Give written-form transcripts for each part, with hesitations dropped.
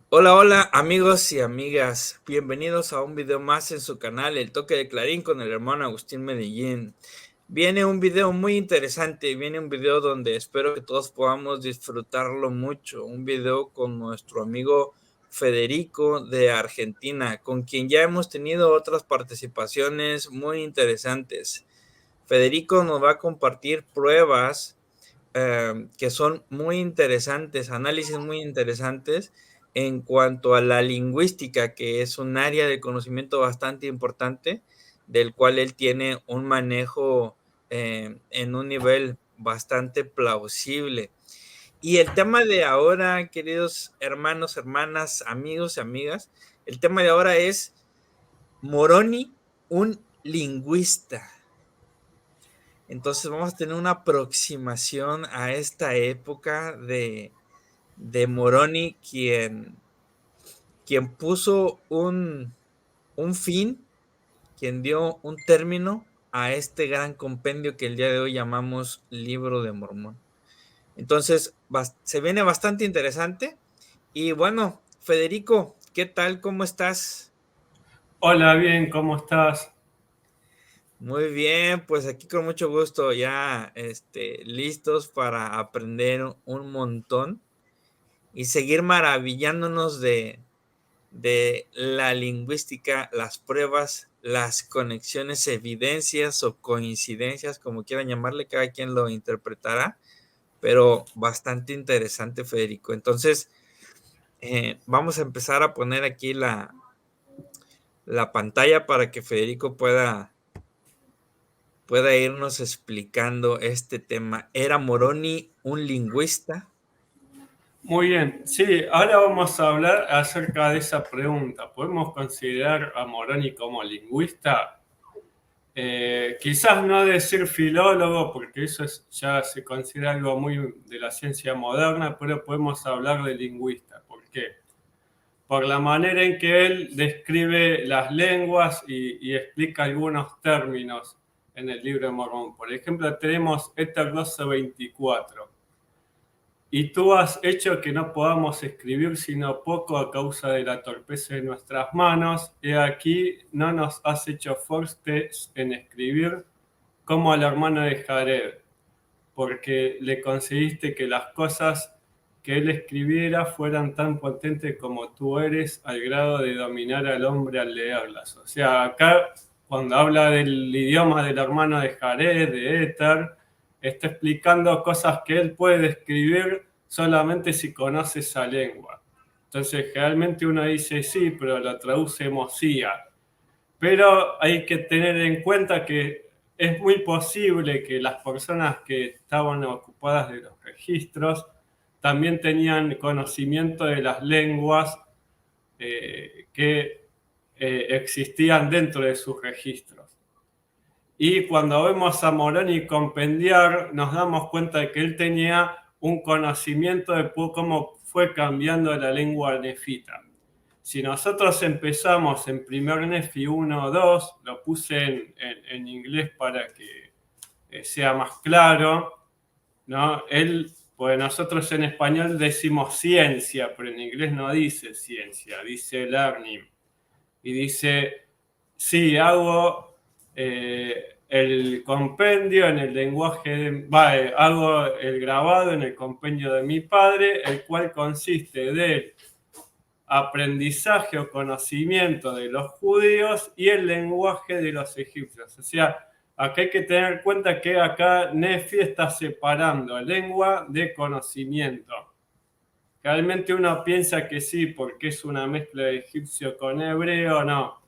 Hola, hola amigos y amigas, bienvenidos a un video más en su canal El Toque de Clarín con el hermano Agustín Medellín. Viene un video muy interesante, viene un video donde espero que todos podamos disfrutarlo mucho, un video con nuestro amigo Federico de Argentina, con quien ya hemos tenido otras participaciones muy interesantes. Federico nos va a compartir pruebas que son muy interesantes, análisis muy interesantes en cuanto a la lingüística, que es un área de conocimiento bastante importante, del cual él tiene un manejo en un nivel bastante plausible. Y el tema de ahora, queridos hermanos, hermanas, amigos y amigas, el tema de ahora es Moroni, un lingüista. Entonces vamos a tener una aproximación a esta época de Moroni, quien puso un fin, quien dio un término a este gran compendio que el día de hoy llamamos Libro de Mormón. Entonces, se viene bastante interesante. Y bueno, Federico, ¿qué tal? ¿Cómo estás? Hola, bien, ¿cómo estás? Muy bien, pues aquí con mucho gusto, ya listos para aprender un montón y seguir maravillándonos de la lingüística, las pruebas, las conexiones, evidencias o coincidencias, como quieran llamarle, cada quien lo interpretará, pero bastante interesante, Federico. Entonces, vamos a empezar a poner aquí la pantalla para que Federico pueda irnos explicando este tema. ¿Era Moroni un lingüista? Muy bien, sí, ahora vamos a hablar acerca de esa pregunta. ¿Podemos considerar a Moroni como lingüista? Quizás no decir filólogo, porque ya se considera algo muy de la ciencia moderna, pero podemos hablar de lingüista. ¿Por qué? Por la manera en que él describe las lenguas y explica algunos términos en el libro de Mormón. Por ejemplo, tenemos Éter 12:24. Y tú has hecho que no podamos escribir sino poco a causa de la torpeza de nuestras manos. He aquí, no nos has hecho fuertes en escribir como al hermano de Jared, porque le conseguiste que las cosas que él escribiera fueran tan potentes como tú eres, al grado de dominar al hombre al leerlas. O sea, acá cuando habla del idioma del hermano de Jared, de Éter, está explicando cosas que él puede escribir solamente si conoce esa lengua. Entonces, realmente uno dice sí, pero lo traduce Mosía. Pero hay que tener en cuenta que es muy posible que las personas que estaban ocupadas de los registros también tenían conocimiento de las lenguas que existían dentro de sus registros. Y cuando vemos a Moroni compendiar, nos damos cuenta de que él tenía un conocimiento de cómo fue cambiando la lengua nefita. Si nosotros empezamos en primer Nefi 1 o 2, lo puse en inglés para que sea más claro, ¿no? Pues nosotros en español decimos ciencia, pero en inglés no dice ciencia, dice learning. Y dice, sí, hago el compendio en el lenguaje, hago el grabado en el compendio de mi padre, el cual consiste de aprendizaje o conocimiento de los judíos y el lenguaje de los egipcios. O sea, acá hay que tener en cuenta que acá Nefi está separando lengua de conocimiento. Realmente uno piensa que sí, porque es una mezcla de egipcio con hebreo, no.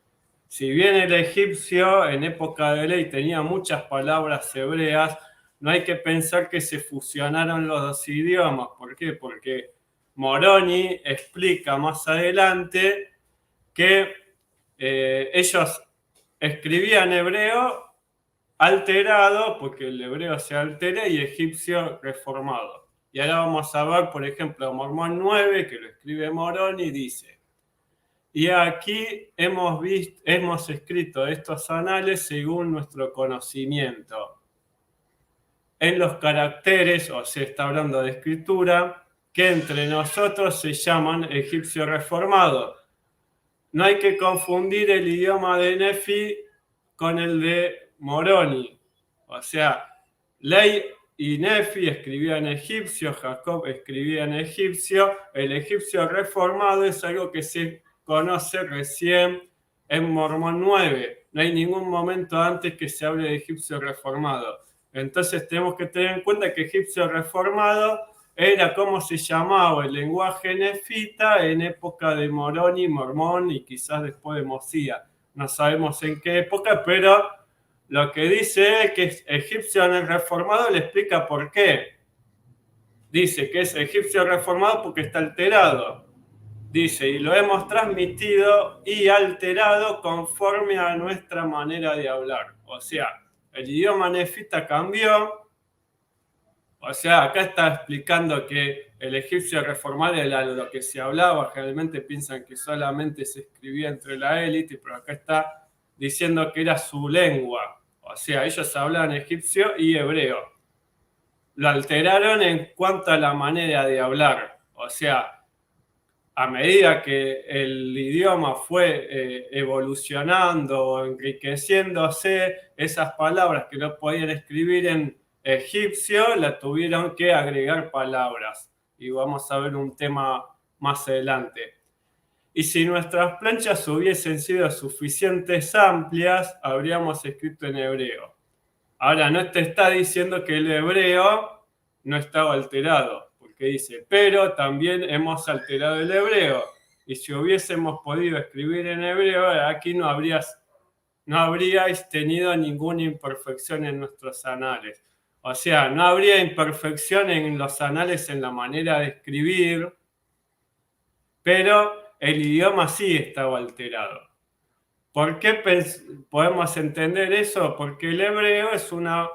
Si bien el egipcio en época de ley tenía muchas palabras hebreas, no hay que pensar que se fusionaron los dos idiomas. ¿Por qué? Porque Moroni explica más adelante que ellos escribían hebreo alterado, porque el hebreo se altera, y egipcio reformado. Y ahora vamos a ver, por ejemplo, Mormón 9, que lo escribe Moroni, dice: y aquí hemos escrito estos anales según nuestro conocimiento en los caracteres, o sea, está hablando de escritura, que entre nosotros se llaman egipcio reformado. No hay que confundir el idioma de Nefi con el de Moroni. O sea, Ley y Nefi escribían en egipcio, Jacob escribía en egipcio. El egipcio reformado es algo que se conoce recién en Mormón 9. No hay ningún momento antes que se hable de egipcio reformado. Entonces tenemos que tener en cuenta que egipcio reformado era como se llamaba el lenguaje nefita en época de Moroni, Mormón y quizás después de Mosía. No sabemos en qué época, pero lo que dice es que es egipcio en el reformado, le explica por qué. Dice que es egipcio reformado porque está alterado. Dice, y lo hemos transmitido y alterado conforme a nuestra manera de hablar. O sea, el idioma nefita cambió. O sea, acá está explicando que el egipcio reformado era lo que se hablaba. Generalmente piensan que solamente se escribía entre la élite, pero acá está diciendo que era su lengua. O sea, ellos hablaban egipcio y hebreo. Lo alteraron en cuanto a la manera de hablar. O sea, a medida que el idioma fue evolucionando o enriqueciéndose, esas palabras que no podían escribir en egipcio, la tuvieron que agregar palabras. Y vamos a ver un tema más adelante. Y si nuestras planchas hubiesen sido suficientes amplias, habríamos escrito en hebreo. Ahora, no te está diciendo que el hebreo no estaba alterado, porque dice, pero también hemos alterado el hebreo. Y si hubiésemos podido escribir en hebreo, aquí no habríais tenido ninguna imperfección en nuestros anales. O sea, no habría imperfección en los anales en la manera de escribir, pero el idioma sí estaba alterado. ¿Por qué podemos entender eso? Porque el hebreo es una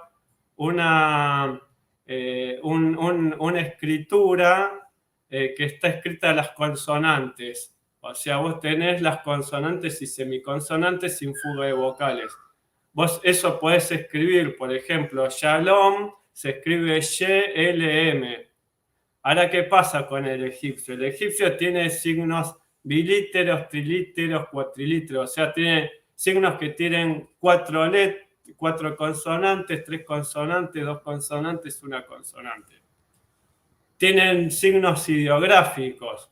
escritura que está escrita a las consonantes. O sea, vos tenés las consonantes y semiconsonantes sin fuga de vocales. Vos eso podés escribir, por ejemplo, Shalom se escribe Y-L-M. Ahora, ¿qué pasa con el egipcio? El egipcio tiene signos bilíteros, trilíteros, cuatrilíteros. O sea, tiene signos que tienen cuatro consonantes, 3 consonantes, 2 consonantes, 1 consonante. Tienen signos ideográficos.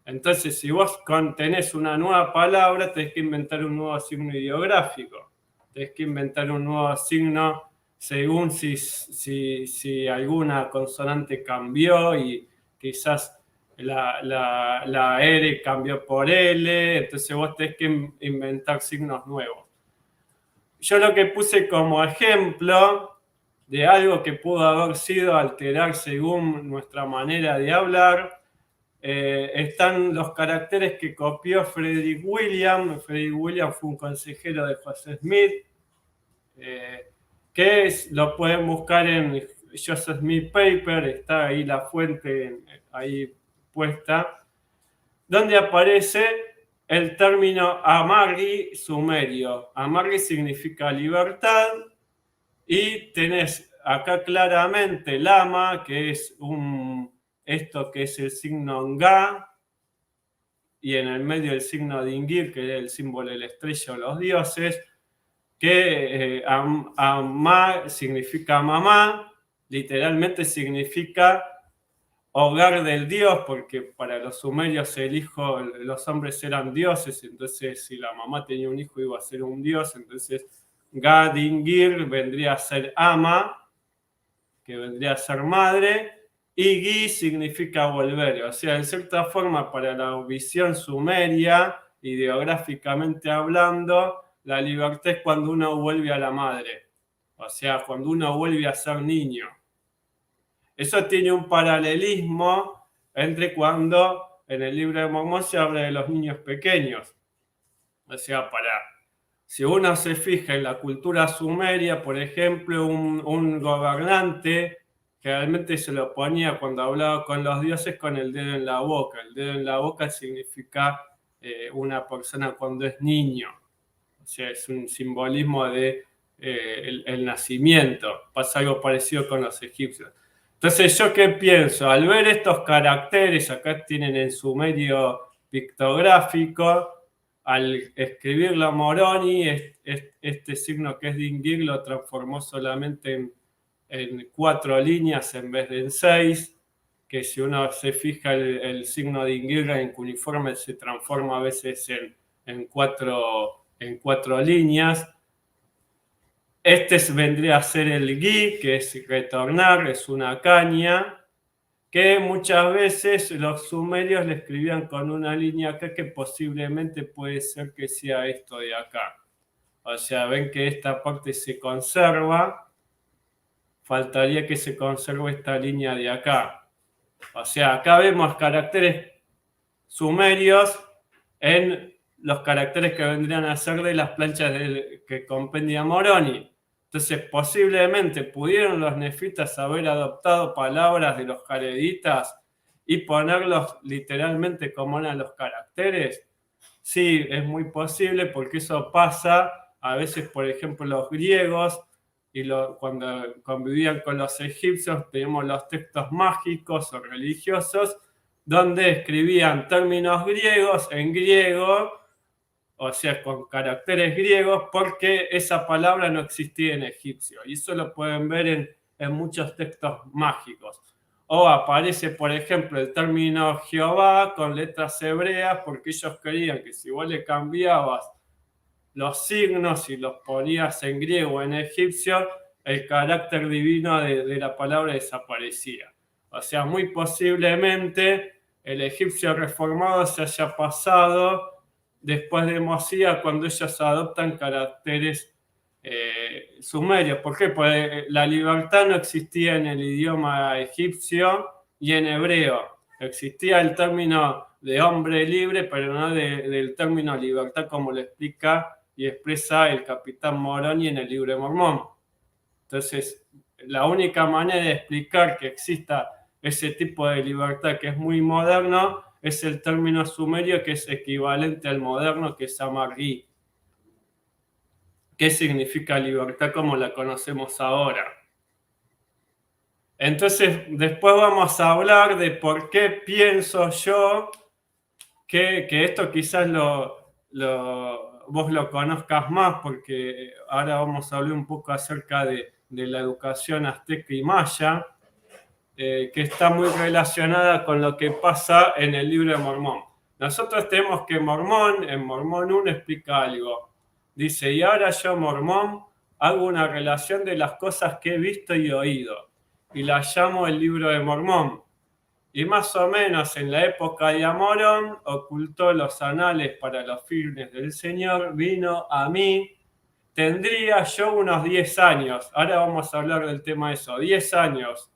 Entonces, si vos tenés una nueva palabra, tenés que inventar un nuevo signo ideográfico. Tenés que inventar un nuevo signo según si alguna consonante cambió y quizás la R cambió por L, entonces vos tenés que inventar signos nuevos. Yo lo que puse como ejemplo de algo que pudo haber sido alterar según nuestra manera de hablar, están los caracteres que copió Frederick William. Frederick William fue un consejero de Joseph Smith, lo pueden buscar en Joseph Smith Paper, está ahí la fuente ahí puesta, donde aparece el término Amarri sumerio. Amarri significa libertad y tenés acá claramente Lama, que es esto que es el signo Nga, y en el medio el signo Dingir, que es el símbolo de la estrella o los dioses, que Amá significa mamá, literalmente significa hogar del dios, porque para los sumerios los hombres eran dioses, entonces si la mamá tenía un hijo iba a ser un dios, entonces Gadingir vendría a ser ama, que vendría a ser madre, y Gi significa volver. O sea, en cierta forma, para la visión sumeria, ideográficamente hablando, la libertad es cuando uno vuelve a la madre. O sea, cuando uno vuelve a ser niño. Eso tiene un paralelismo entre cuando en el libro de Mormón se habla de los niños pequeños. O sea, si uno se fija en la cultura sumeria, por ejemplo, un gobernante generalmente se lo ponía cuando hablaba con los dioses con el dedo en la boca. El dedo en la boca significa una persona cuando es niño. O sea, es un simbolismo de el nacimiento. Pasa algo parecido con los egipcios. Entonces, ¿yo qué pienso? Al ver estos caracteres, acá tienen en su medio pictográfico, al escribirlo Moroni, este signo que es Dingir lo transformó solamente en 4 líneas en vez de en 6, que si uno se fija el signo Dingir en cuneiforme se transforma a veces en 4 líneas. Vendría a ser el gui, que es retornar, es una caña, que muchas veces los sumerios le escribían con una línea acá que posiblemente puede ser que sea esto de acá. O sea, ven que esta parte se conserva, faltaría que se conserve esta línea de acá. O sea, acá vemos caracteres sumerios en los caracteres que vendrían a ser de las planchas que compendia Moroni. Entonces, posiblemente pudieron los nefitas haber adoptado palabras de los jareditas y ponerlos literalmente como eran los caracteres. Sí, es muy posible porque eso pasa a veces, por ejemplo, los griegos y cuando convivían con los egipcios, tenemos los textos mágicos o religiosos donde escribían términos griegos en griego, o sea, con caracteres griegos, porque esa palabra no existía en egipcio. Y eso lo pueden ver en muchos textos mágicos. O aparece, por ejemplo, el término Jehová con letras hebreas, porque ellos creían que si vos le cambiabas los signos y los ponías en griego o en egipcio, el carácter divino de la palabra desaparecía. O sea, muy posiblemente el egipcio reformado se haya pasado después de Mosía cuando ellos adoptan caracteres sumerios. ¿Por qué? Porque la libertad no existía en el idioma egipcio y en hebreo. Existía el término de hombre libre, pero no del término libertad como lo explica y expresa el capitán Moroni en el libro de Mormón. Entonces, la única manera de explicar que exista ese tipo de libertad que es muy moderno es el término sumerio que es equivalente al moderno, que es amargui. ¿Qué significa libertad como la conocemos ahora? Entonces, después vamos a hablar de por qué pienso yo que esto quizás vos lo conozcas más, porque ahora vamos a hablar un poco acerca de la educación azteca y maya, que está muy relacionada con lo que pasa en el libro de Mormón. Nosotros tenemos que en Mormón 1 explica algo. Dice, y ahora yo, Mormón, hago una relación de las cosas que he visto y oído, y la llamo el libro de Mormón. Y más o menos en la época de Amorón, ocultó los anales para los fines del Señor, vino a mí, tendría yo unos 10 años, ahora vamos a hablar del tema de eso, 10 años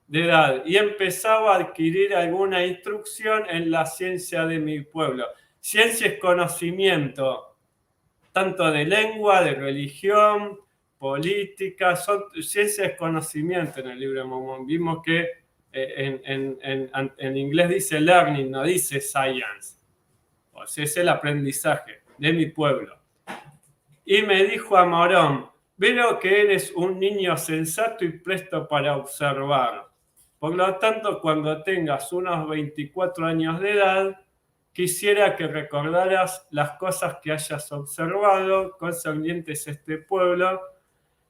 de edad, y empezaba a adquirir alguna instrucción en la ciencia de mi pueblo. Ciencia es conocimiento, tanto de lengua, de religión, política, ciencia es conocimiento en el libro de Mormón. Vimos que en inglés dice learning, no dice science. O sea, es el aprendizaje de mi pueblo. Y me dijo a Morón, veo que eres un niño sensato y presto para observar. Por lo tanto, cuando tengas unos 24 años de edad, quisiera que recordaras las cosas que hayas observado concernientes a este pueblo,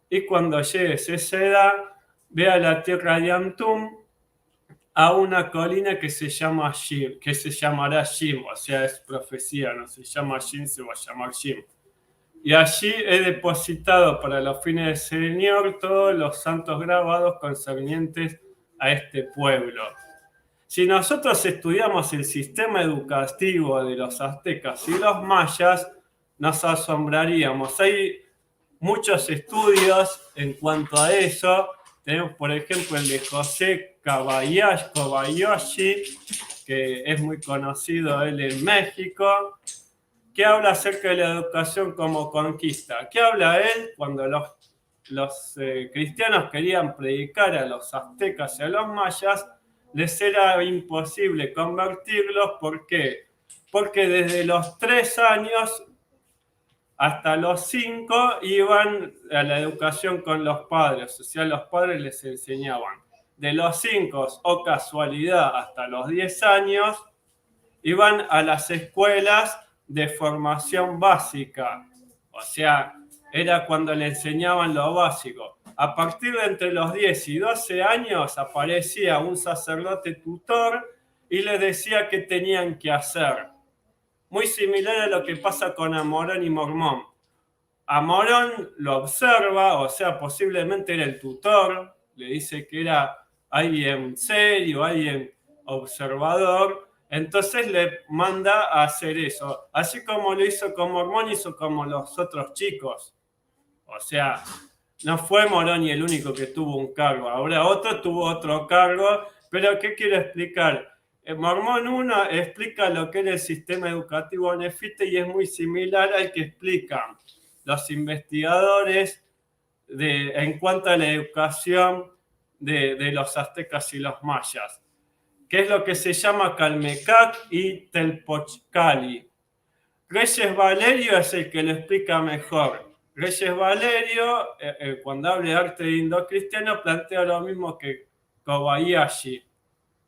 y cuando llegues a esa edad, ve a la tierra de Antum, a una colina que se llama Jim, que se llamará Jim, o sea, es profecía, no se llama Jim, se va a llamar Jim. Y allí he depositado para los fines del Señor todos los santos grabados concernientes a este pueblo. Si nosotros estudiamos el sistema educativo de los aztecas y los mayas, nos asombraríamos. Hay muchos estudios en cuanto a eso. Tenemos, por ejemplo, el de José Kobayashi, que es muy conocido él en México, que habla acerca de la educación como conquista. ¿Qué habla él? Cuando los cristianos querían predicar a los aztecas y a los mayas, les era imposible convertirlos. ¿Por qué? Porque desde los 3 años hasta los 5 iban a la educación con los padres, o sea, los padres les enseñaban. de los 5 o casualidad hasta los 10 años, iban a las escuelas de formación básica. O sea, era cuando le enseñaban lo básico. A partir de entre los 10 y 12 años aparecía un sacerdote tutor y les decía qué tenían que hacer. Muy similar a lo que pasa con Amorón y Mormón. Amorón lo observa, o sea, posiblemente era el tutor, le dice que era alguien serio, alguien observador, entonces le manda a hacer eso. Así como lo hizo con Mormón, hizo como los otros chicos. O sea, no fue Moroni el único que tuvo un cargo, ahora otro tuvo otro cargo, pero ¿qué quiero explicar? Mormón 1 explica lo que era el sistema educativo nefita y es muy similar al que explican los investigadores en cuanto a la educación de los aztecas y los mayas, que es lo que se llama Calmecac y Telpochcali. Reyes Valerio es el que lo explica mejor. Reyes Valerio, cuando habla de arte indocristiano, plantea lo mismo que Kobayashi.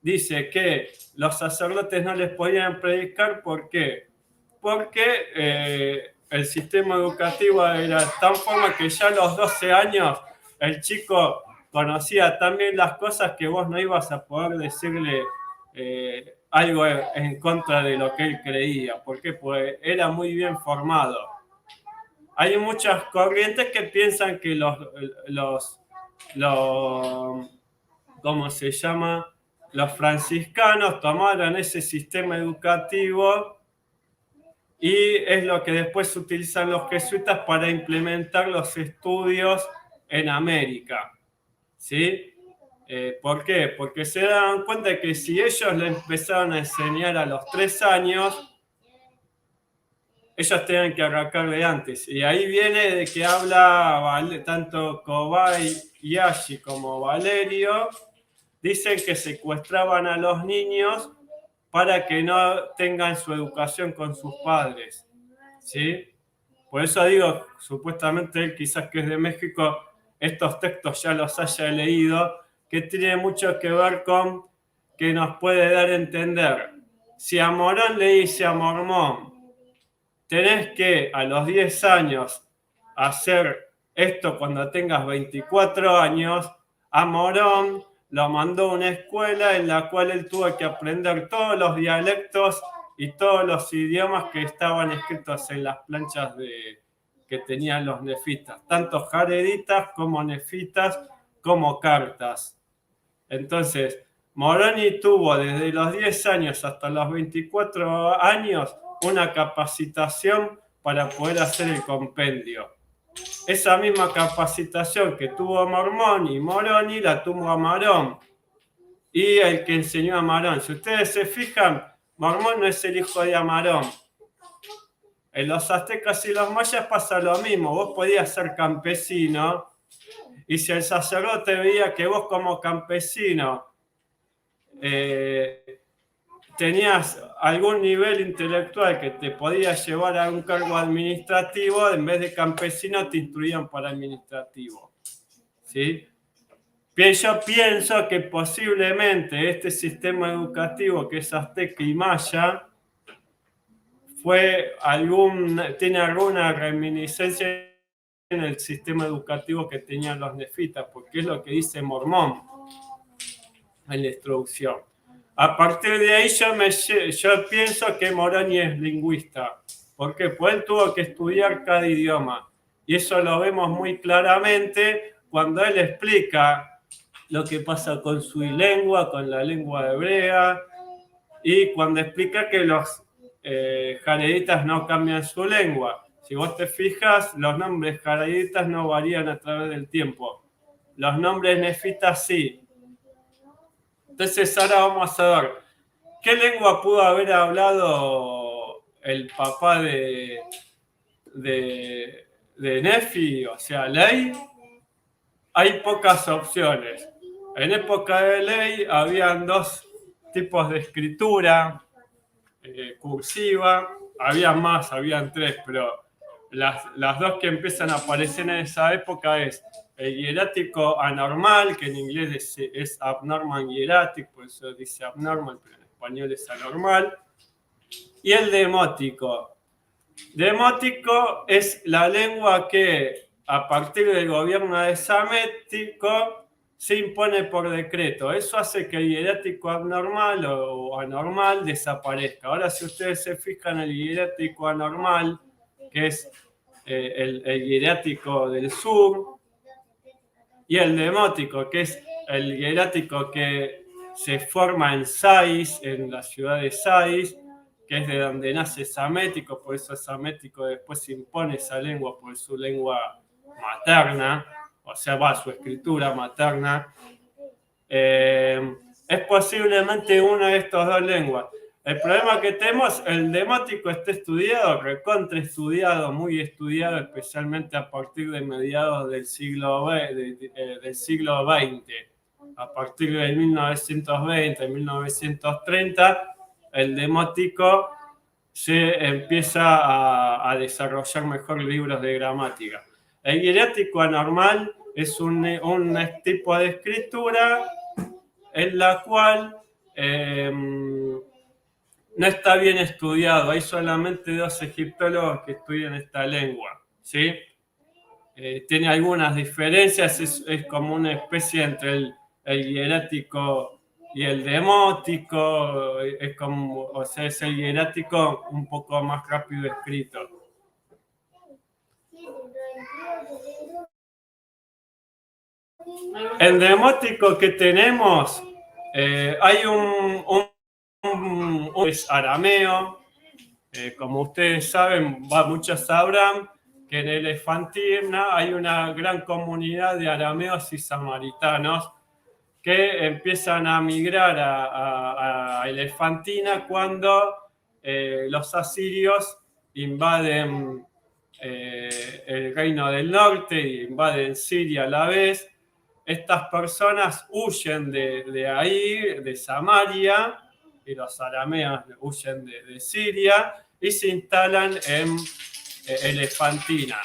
Dice que los sacerdotes no les podían predicar, ¿por qué? Porque el sistema educativo era tan forma que ya a los 12 años el chico conocía tan bien las cosas que vos no ibas a poder decirle algo en contra de lo que él creía. ¿Por qué? Pues era muy bien formado. Hay muchas corrientes que piensan que ¿cómo se llama? Los franciscanos tomaron ese sistema educativo y es lo que después utilizan los jesuitas para implementar los estudios en América. ¿Sí? ¿Por qué? Porque se dan cuenta de que si ellos le empezaron a enseñar a los 3 años, ellos tenían que arrancarle antes. Y ahí viene de que habla tanto Kobayashi como Valerio, dicen que secuestraban a los niños para que no tengan su educación con sus padres. ¿Sí? Por eso digo, supuestamente él quizás que es de México, estos textos ya los haya leído, que tiene mucho que ver con que nos puede dar a entender. Si a Morón le dice a Mormón, tenés que a los 10 años hacer esto cuando tengas 24 años, a Morón lo mandó a una escuela en la cual él tuvo que aprender todos los dialectos y todos los idiomas que estaban escritos en las planchas que tenían los nefitas, tanto jareditas como nefitas como cartas. Entonces, Moroni tuvo desde los 10 años hasta los 24 años una capacitación para poder hacer el compendio. Esa misma capacitación que tuvo Mormón y Moroni la tuvo Amarón y el que enseñó a Amarón. Si ustedes se fijan, Mormón no es el hijo de Amarón. En los aztecas y los mayas pasa lo mismo. Vos podías ser campesino y si el sacerdote veía que vos como campesino tenías algún nivel intelectual que te podía llevar a un cargo administrativo, en vez de campesino te instruían para administrativo. ¿Sí? Yo pienso que posiblemente este sistema educativo que es azteca y maya tiene alguna reminiscencia en el sistema educativo que tenían los nefitas, porque es lo que dice Mormón en la introducción. A partir de ahí yo pienso que Moroni es lingüista. ¿Por qué? Pues él tuvo que estudiar cada idioma. Y eso lo vemos muy claramente cuando él explica lo que pasa con su lengua, con la lengua hebrea, y cuando explica que los jareditas no cambian su lengua. Si vos te fijas, los nombres jareditas no varían a través del tiempo. Los nombres nefitas sí. Entonces ahora vamos a ver, ¿qué lengua pudo haber hablado el papá de Nefi? O sea, Ley. Hay pocas opciones. En época de Ley habían 2 tipos de escritura, cursiva, habían 3, pero las 2 que empiezan a aparecer en esa época es el hierático anormal, que en inglés es abnormal hieratic, por eso dice abnormal, pero en español es anormal. Y el demótico. Demótico es la lengua que, a partir del gobierno de Samético, se impone por decreto. Eso hace que el hierático abnormal o anormal desaparezca. Ahora, si ustedes se fijan, el hierático anormal, que es el hierático del sur, y el demótico, que es el hierático que se forma en Sais, en la ciudad de Sais, que es de donde nace Samético, por eso Samético después se impone esa lengua por su lengua materna, o sea, va su escritura materna. Es posiblemente una de estas dos lenguas. El problema que tenemos, el demótico está estudiado, recontraestudiado, muy estudiado, especialmente a partir de mediados del siglo XX. A partir de 1920, 1930, el demótico se empieza a desarrollar mejor libros de gramática. El hierático anormal es un tipo de escritura en la cual no está bien estudiado. Hay solamente 2 egiptólogos que estudian esta lengua, ¿sí? Tiene algunas diferencias, es como una especie entre el hierático y el demótico, es como, o sea, es el hierático un poco más rápido escrito. El demótico que tenemos, hay es arameo, como ustedes saben, muchos sabrán que en Elefantina hay una gran comunidad de arameos y samaritanos que empiezan a migrar a Elefantina cuando los asirios invaden el reino del norte, invaden Siria a la vez. Estas personas huyen de ahí, de Samaria, y los arameos huyen de Siria y se instalan en Elefantina.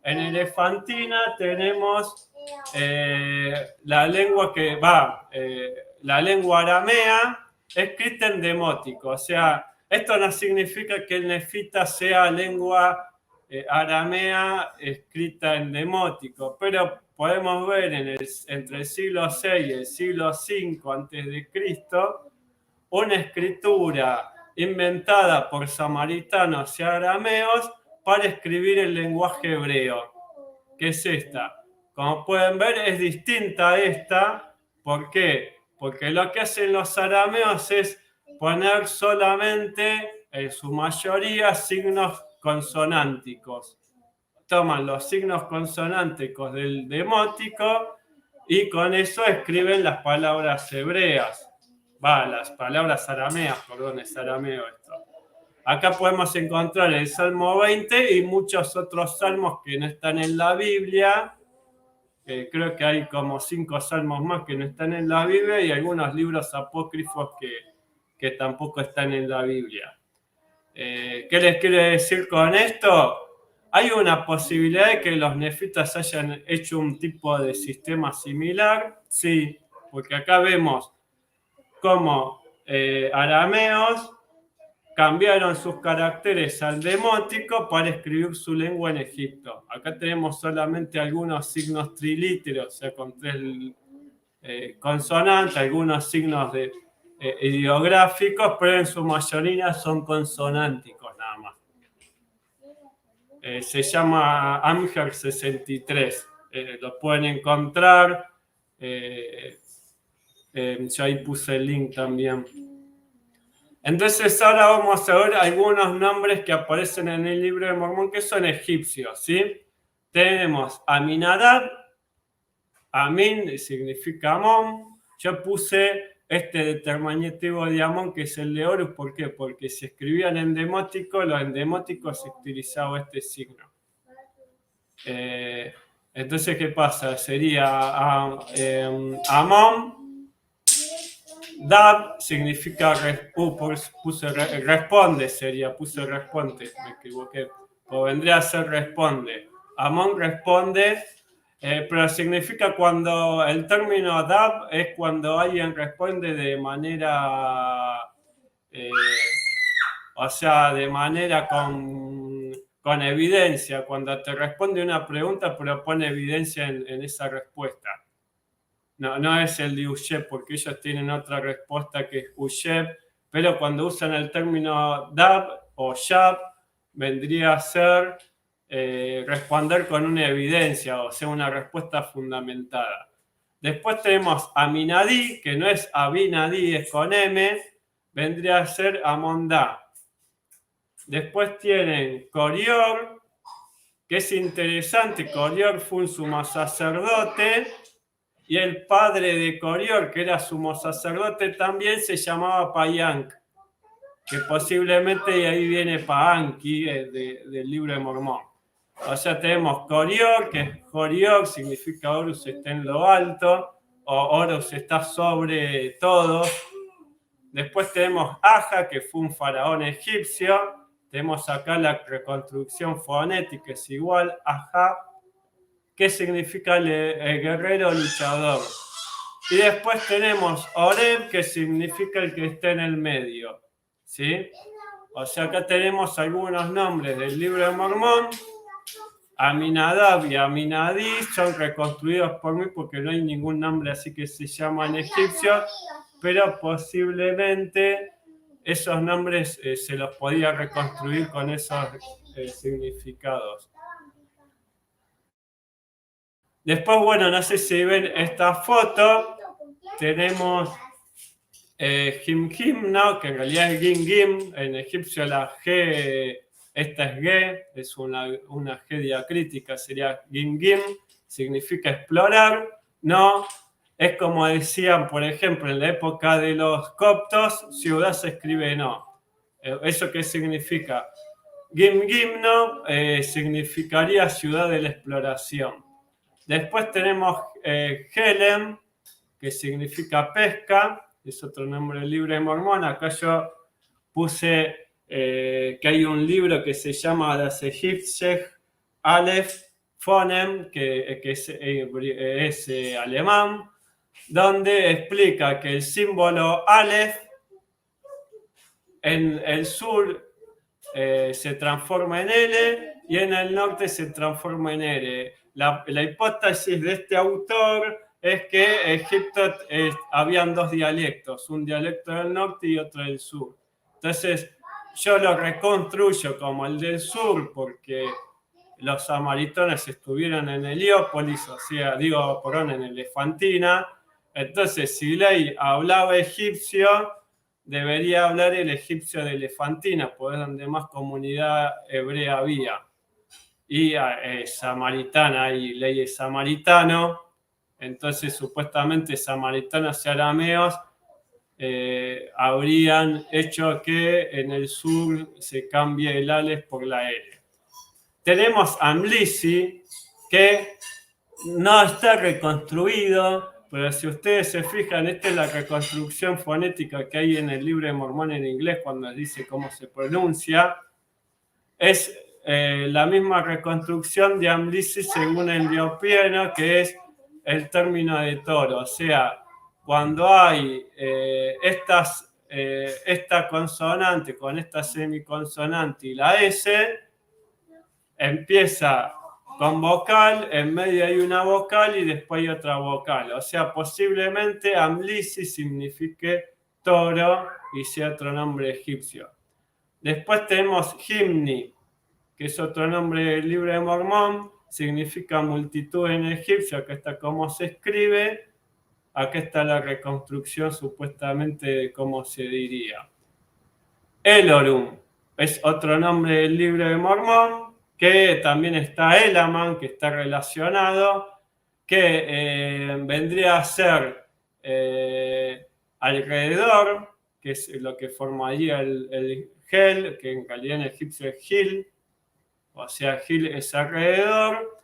En Elefantina tenemos la lengua la lengua aramea escrita en demótico. O sea, esto no significa que el nefita sea lengua aramea escrita en demótico, pero podemos ver entre el siglo VI y el siglo V a.C. una escritura inventada por samaritanos y arameos para escribir el lenguaje hebreo, que es esta. Como pueden ver, es distinta a esta. ¿Por qué? Porque lo que hacen los arameos es poner solamente, en su mayoría, signos consonánticos. Toman los signos consonánticos del demótico y con eso escriben las palabras hebreas. Las palabras arameas, perdón, es arameo esto. Acá podemos encontrar el Salmo 20 y muchos otros salmos que no están en la Biblia. Creo que hay como 5 salmos más que no están en la Biblia y algunos libros apócrifos que tampoco están en la Biblia. ¿Qué les quiero decir con esto? Hay una posibilidad de que los nefitas hayan hecho un tipo de sistema similar, sí, porque acá vemos cómo arameos cambiaron sus caracteres al demótico para escribir su lengua en Egipto. Acá tenemos solamente algunos signos trilíteros, o sea, con 3 consonantes, algunos signos ideográficos, pero en su mayoría son consonánticos nada más. Se llama Amger 63. Lo pueden encontrar. Yo ahí puse el link también. Entonces ahora vamos a ver algunos nombres que aparecen en el libro de Mormón que son egipcios, ¿sí? Tenemos Aminadab. Amin significa Amón. Yo puse este determinativo de Amón, que es el de Horus. ¿Por qué? Porque si escribían en demótico, los endemóticos se utilizaba este signo. Entonces, ¿qué pasa? Sería Amón. Dab significa responde, puse responde, me equivoqué. O vendría a ser responde. Amón responde. Pero significa cuando el término dab es cuando alguien responde de manera, o sea, de manera con evidencia. Cuando te responde una pregunta, pero pone evidencia en esa respuesta. No es el de Usheb, porque ellos tienen otra respuesta que es Usheb, pero cuando usan el término dab o shab, vendría a ser responder con una evidencia, o sea, una respuesta fundamentada. Después tenemos Aminadí, que no es Abinadí, es con M, vendría a ser Amondá. Después tienen Corior, que es interesante. Corior fue un sumo sacerdote, y el padre de Corior, que era sumo sacerdote, también se llamaba Payank, que posiblemente de ahí viene Paanki, del libro de Mormón. O sea, tenemos Corior, que es Corior, significa Horus está en lo alto, o Horus está sobre todo. Después tenemos Aja, que fue un faraón egipcio. Tenemos acá la reconstrucción fonética, es igual, Aja, que significa el guerrero luchador. Y después tenemos Oreb, que significa el que está en el medio, ¿sí? O sea, acá tenemos algunos nombres del libro de Mormón. Aminadab y Aminadí son reconstruidos por mí porque no hay ningún nombre así que se llama en egipcio, pero posiblemente esos nombres se los podía reconstruir con esos significados. Después, bueno, no sé si ven esta foto, tenemos Him Him, ¿no? Que en realidad es Gim Gim, en egipcio la G, esta es G, es una G diacrítica, sería Gim Gim, significa explorar, ¿no? Es como decían, por ejemplo, en la época de los coptos, ciudad se escribe no. ¿Eso qué significa? Gim Gim, ¿no? Significaría ciudad de la exploración. Después tenemos Helem, que significa pesca, es otro nombre del libro de Mormón. Acá yo puse que hay un libro que se llama Das Egyptisch Aleph Phonem, que es alemán, donde explica que el símbolo Aleph en el sur se transforma en L y en el norte se transforma en R. La hipótesis de este autor es que Egipto habían dos dialectos, un dialecto del norte y otro del sur. Entonces, yo lo reconstruyo como el del sur porque los samaritanos estuvieron en Heliópolis, o sea, en Elefantina. Entonces, si Ley hablaba egipcio, debería hablar el egipcio de Elefantina, pues donde más comunidad hebrea había. Y samaritana, y leyes samaritano. Entonces, supuestamente, samaritanos y arameos habrían hecho que en el sur se cambie el Aleph por la L. Tenemos Amlisi, que no está reconstruido, pero si ustedes se fijan, esta es la reconstrucción fonética que hay en el libro de Mormón en inglés cuando dice cómo se pronuncia. Es la misma reconstrucción de Amlisi según el Diopiano, que es el término de toro. O sea, cuando hay esta consonante con esta semiconsonante y la S, empieza con vocal, en medio hay una vocal y después hay otra vocal. O sea, posiblemente Amlisi signifique toro y sea otro nombre egipcio. Después tenemos Himni, que es otro nombre del libro de Mormón, significa multitud en egipcio. Acá está cómo se escribe. Acá está la reconstrucción supuestamente de cómo se diría. Elorum es otro nombre del libro de Mormón, que también está Elaman, que está relacionado, que vendría a ser alrededor, que es lo que formaría el Hel, que en realidad en egipcio es Gil, o sea, Gil es alrededor,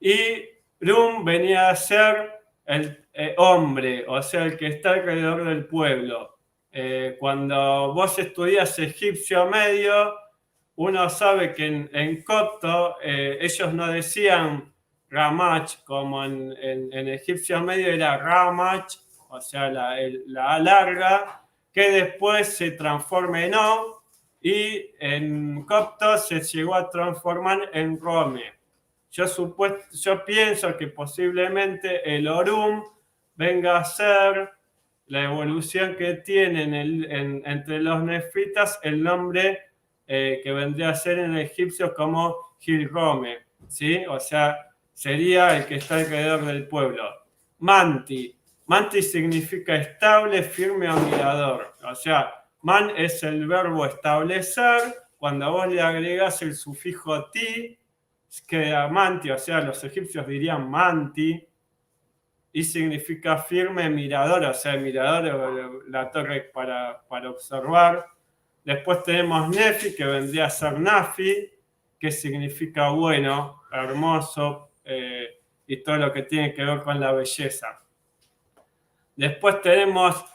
y Rum venía a ser el hombre, o sea, el que está alrededor del pueblo. Cuando vos estudias egipcio medio, uno sabe que en copto ellos no decían Ramach, como en egipcio medio era Ramach, o sea, la A larga, que después se transforma en O, y en copto se llegó a transformar en Rome. Yo pienso que posiblemente el Orum venga a ser la evolución que tienen entre los nefitas el nombre que vendría a ser en egipcio como Gilrome, ¿sí? O sea, sería el que está alrededor del pueblo. Manti. Manti significa estable, firme o mirador. O sea, man es el verbo establecer. Cuando vos le agregas el sufijo ti, queda manti, o sea, los egipcios dirían manti, y significa firme mirador, o sea, el mirador, la torre para observar. Después tenemos Nefi, que vendría a ser Nafi, que significa bueno, hermoso, y todo lo que tiene que ver con la belleza. Después tenemos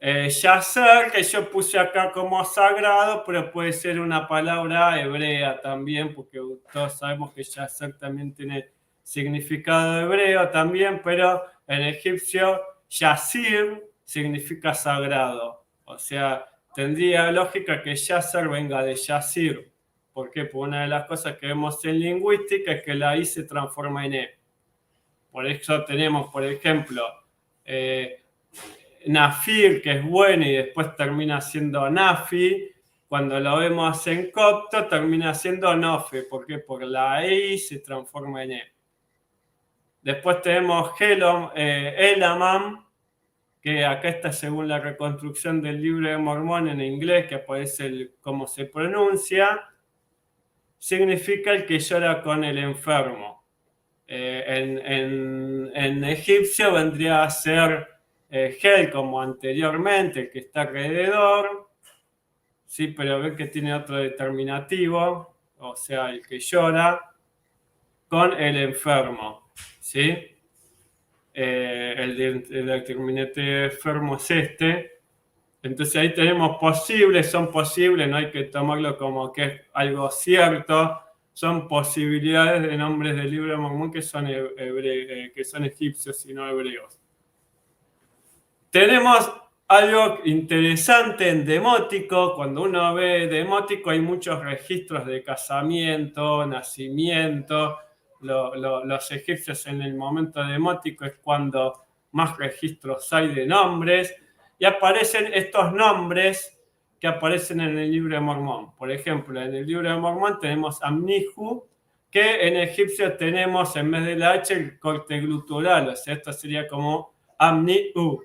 Yacer, que yo puse acá como sagrado, pero puede ser una palabra hebrea también, porque todos sabemos que Yacer también tiene significado hebreo también, pero en egipcio Yacir significa sagrado. O sea, tendría lógica que Yacer venga de Yacir. ¿Por qué? Porque una de las cosas que vemos en lingüística es que la I se transforma en E. Por eso tenemos, por ejemplo, Nafir, que es bueno y después termina siendo Nafi. Cuando lo vemos en copto, termina siendo Nofe. ¿Por qué? Porque la I se transforma en E. Después tenemos Elamam, que acá está según la reconstrucción del libro de Mormón en inglés, que aparece cómo se pronuncia. Significa el que llora con el enfermo. En egipcio vendría a ser Gel, como anteriormente, el que está alrededor, sí, pero ven que tiene otro determinativo, o sea, el que llora con el enfermo, ¿sí? El determinante enfermo es este. Entonces ahí tenemos posibles, son posibles, no hay que tomarlo como que es algo cierto, son posibilidades de nombres del libro de Mormón que son egipcios y no hebreos. Tenemos algo interesante en demótico. Cuando uno ve demótico hay muchos registros de casamiento, nacimiento. Los egipcios en el momento demótico es cuando más registros hay de nombres. Y aparecen estos nombres que aparecen en el libro de Mormón. Por ejemplo, en el libro de Mormón tenemos Amnihu, que en egipcio tenemos en vez de la H el corte glutural. O sea, esto sería como Amnihu.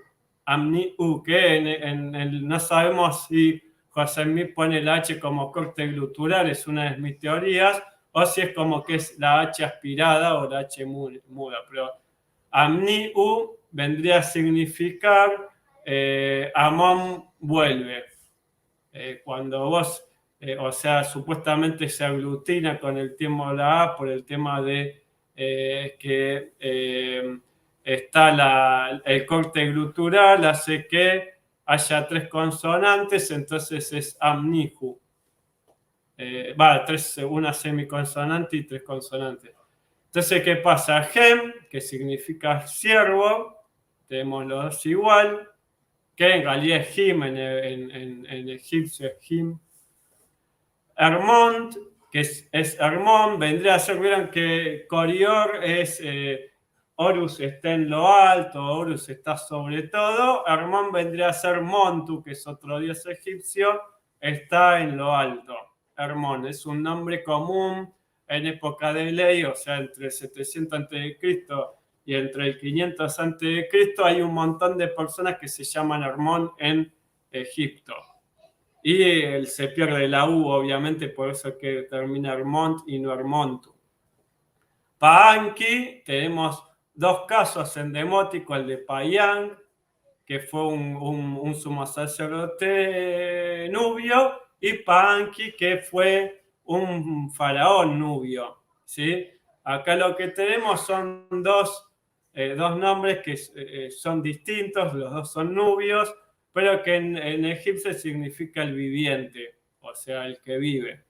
Amnihu, que no sabemos si José Smith pone la H como corte glutural, es una de mis teorías, o si es como que es la H aspirada o la H muda. Pero Amnihu vendría a significar Amón vuelve. Cuando vos, o sea, supuestamente se aglutina con el tiempo de la A por el tema de que está el corte glutural, hace que haya tres consonantes, entonces es Amnihu. Una semiconsonante y tres consonantes. Entonces, ¿qué pasa? Gem, que significa siervo, tenemos los dos igual, que en realidad es Him, en egipcio es Him. Hermont, que es Hermón, vendría a ser, vieron que Corior es Horus está en lo alto, Horus está sobre todo. Hermón vendría a ser Montu, que es otro dios egipcio, está en lo alto. Hermón es un nombre común en época de ley, o sea, entre 700 a.C. y entre el 500 a.C. hay un montón de personas que se llaman Hermón en Egipto. Y se pierde la U, obviamente, por eso que termina Hermont y no Hermontu. Paanki, tenemos dos casos en demótico, el de Payán, que fue un sumo sacerdote nubio, y Paanki, que fue un faraón nubio, ¿sí? Acá lo que tenemos son dos nombres que son distintos, los dos son nubios, pero que en egipcio significa el viviente, o sea, el que vive.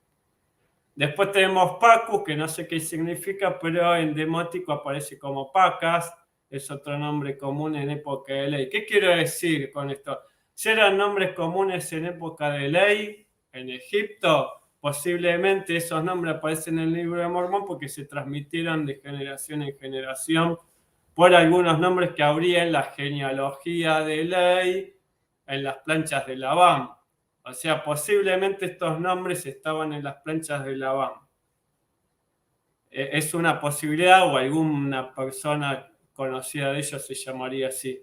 Después tenemos Pacus, que no sé qué significa, pero en demótico aparece como Pacas, es otro nombre común en época de ley. ¿Qué quiero decir con esto? Si eran nombres comunes en época de ley, en Egipto, posiblemente esos nombres aparecen en el libro de Mormón porque se transmitieron de generación en generación por algunos nombres que habría en la genealogía de ley, en las planchas de Labán. O sea, posiblemente estos nombres estaban en las planchas de Labán. Es una posibilidad, o alguna persona conocida de ellos se llamaría así.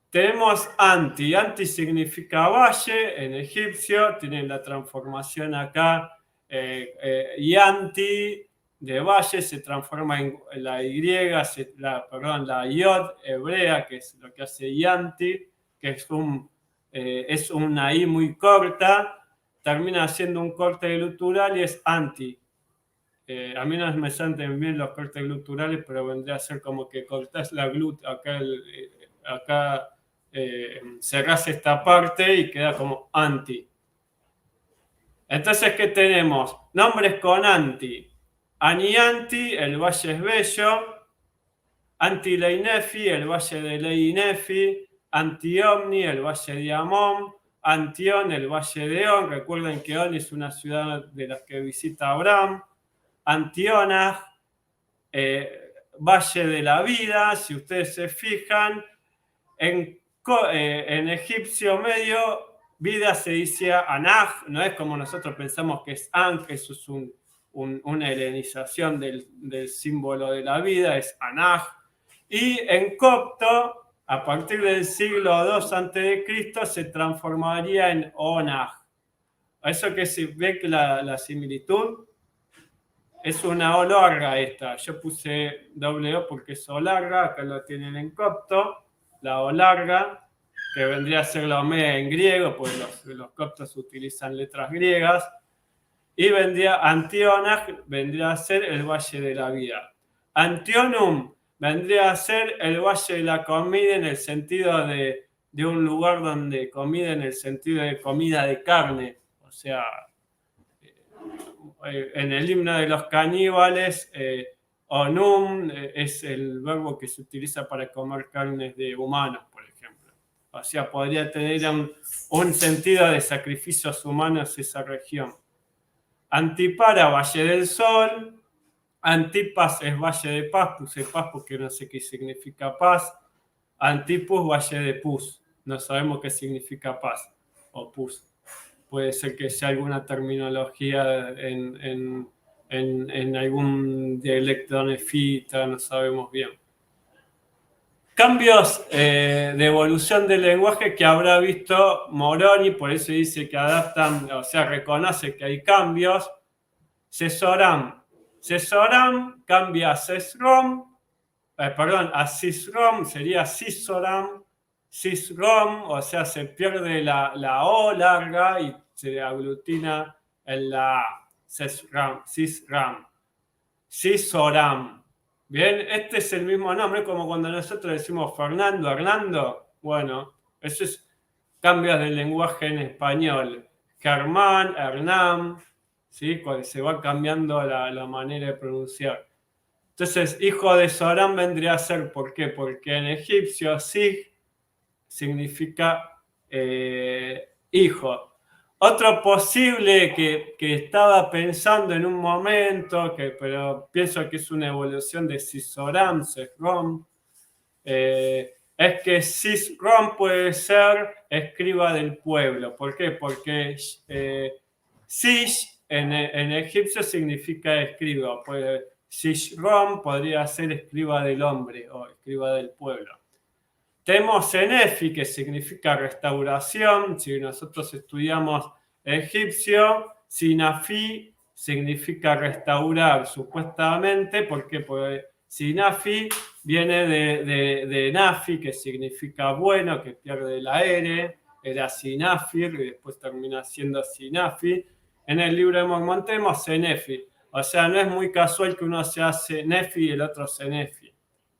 Tenemos Anti. Anti significa valle en egipcio. Tienen la transformación acá. Y Anti de valle se transforma en la Y, la Yod hebrea, que es lo que hace Yanti, que es una I muy corta. Termina haciendo un corte glutural y es Anti. A mí no me salen bien los cortes gluturales, pero vendría a ser como que cortás la glut, acá cerrás esta parte y queda como anti. Entonces, ¿qué tenemos? Nombres con anti. Anianti, el valle es bello. Anti-Leinefi, el valle de Leinefi. Anti-Omni, el valle de Amón. Antión, el valle de On. Recuerden que On es una ciudad de las que visita Abraham. Antionas, Valle de la Vida. Si ustedes se fijan, en egipcio medio, vida se dice Anaj, no es como nosotros pensamos que es An, que eso es una helenización del símbolo de la vida, es Anaj. Y en copto, a partir del siglo II a.C., se transformaría en Onaj. Eso que se ve que la similitud es una O larga esta. Yo puse doble O porque es O larga, acá lo tienen en copto, la O larga, que vendría a ser la omega en griego, pues los coptos utilizan letras griegas, y Antionas vendría a ser el Valle de la Vida. Antionum vendría a ser el Valle de la Comida en el sentido de un lugar donde comida en el sentido de comida de carne, o sea, en el himno de los caníbales, onum es el verbo que se utiliza para comer carnes de humanos, por ejemplo. O sea, podría tener un sentido de sacrificios humanos esa región. Antipara, Valle del Sol. Antipas es Valle de Paz. Puse paz porque no sé qué significa paz. Antipus, Valle de Pus. No sabemos qué significa paz o Pus. Puede ser que sea alguna terminología en algún dialecto nefita, no sabemos bien. Cambios de evolución del lenguaje que habrá visto Moroni, por eso dice que adaptan, o sea, reconoce que hay cambios. Sesoram. Sesoram cambia a Sesrom, a Sisrom, sería Sisoram. Sisrom, o sea, se pierde la O larga y se aglutina en la Sisram. Sisoram. Bien, este es el mismo nombre como cuando nosotros decimos Fernando, Hernando. Bueno, eso es cambios del lenguaje en español. Germán, Hernán, ¿sí? Cuando se va cambiando la manera de pronunciar. Entonces, hijo de Soram vendría a ser, ¿por qué? Porque en egipcio, Sig significa hijo. Otro posible que estaba pensando en un momento, pero pienso que es una evolución de Sisoram, Sesrom, es que Sisrom puede ser escriba del pueblo. ¿Por qué? Porque Sish en egipcio significa escriba. Sisrom podría ser escriba del hombre o escriba del pueblo. Tenemos Senefi, que significa restauración. Si nosotros estudiamos egipcio, Sinafi significa restaurar, supuestamente. ¿Por qué? Porque Sinafi viene de Nafi, que significa bueno, que pierde la R. Era Sinafir y después termina siendo Sinafi. En el libro de Mormón tenemos Senefi. O sea, no es muy casual que uno se hace Nefi y el otro Senefi.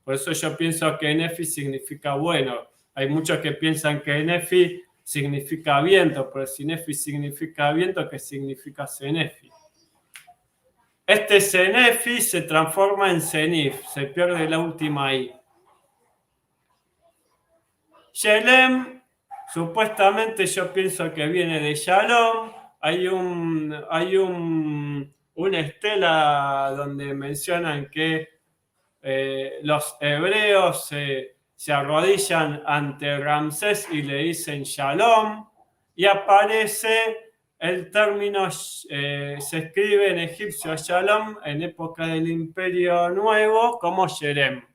Por eso yo pienso que Nefi significa bueno. Hay muchos que piensan que Nefi significa viento, pero si Nefi significa viento, ¿qué significa Senefi? Este Cenefi se transforma en Cenif, se pierde la última I. Shelem, supuestamente yo pienso que viene de Shalom. Hay una estela donde mencionan que los hebreos se arrodillan ante Ramsés y le dicen Shalom, y aparece el término, se escribe en egipcio Shalom en época del Imperio Nuevo como Sherem.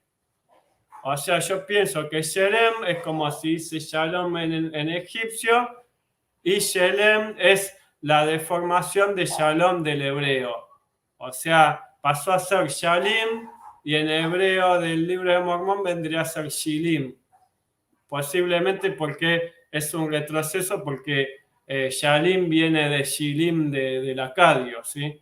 O sea, yo pienso que Sherem es como si dice Shalom en egipcio, y Shelem es la deformación de Shalom del hebreo. O sea, pasó a ser Shalim, y en hebreo del libro de Mormón vendría a ser Shilim. Posiblemente porque es un retroceso, porque Shalim viene de Shilim del Acadio, ¿sí?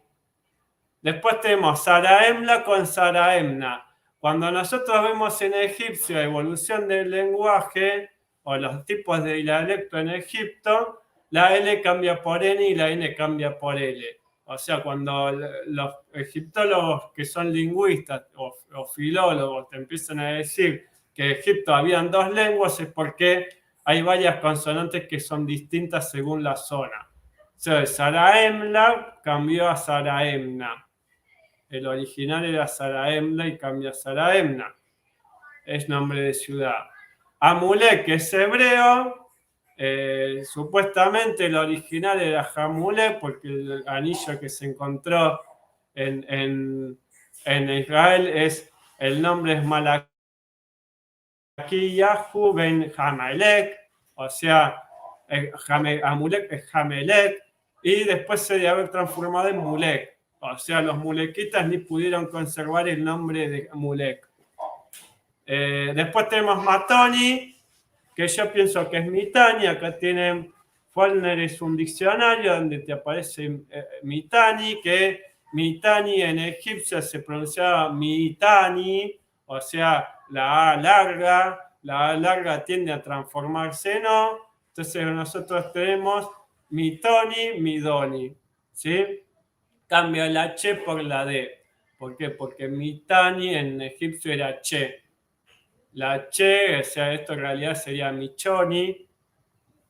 Después tenemos Saraemla con Saraemna. Cuando nosotros vemos en egipcio la evolución del lenguaje o los tipos de dialecto en Egipto, la L cambia por N y la N cambia por L. O sea, cuando los egiptólogos que son lingüistas o filólogos te empiezan a decir que en Egipto habían dos lenguas, es porque hay varias consonantes que son distintas según la zona. O sea, Saraemla cambió a Saraemna. El original era Saraemla y cambia a Saraemna. Es nombre de ciudad. Amulek, que es hebreo, supuestamente el original era Jamulek, porque el anillo que se encontró en Israel el nombre es Malachi Yahu ben Hamelek, o sea, Amulek es Hamelek, y después se debe haber transformado en Mulek. O sea, los mulequitas ni pudieron conservar el nombre de Mulek. Después tenemos Matoni, que yo pienso que es Mitani. Acá tienen, Follner es un diccionario donde te aparece Mitani, que Mitani en egipcio se pronunciaba Mitani, o sea, la A larga tiende a transformarse en O. Entonces nosotros tenemos Mitoni, Midoni, ¿sí? Cambia la Che por la D. ¿Por qué? Porque Mitani en egipcio era Che. La Che, o sea, esto en realidad sería Michoni,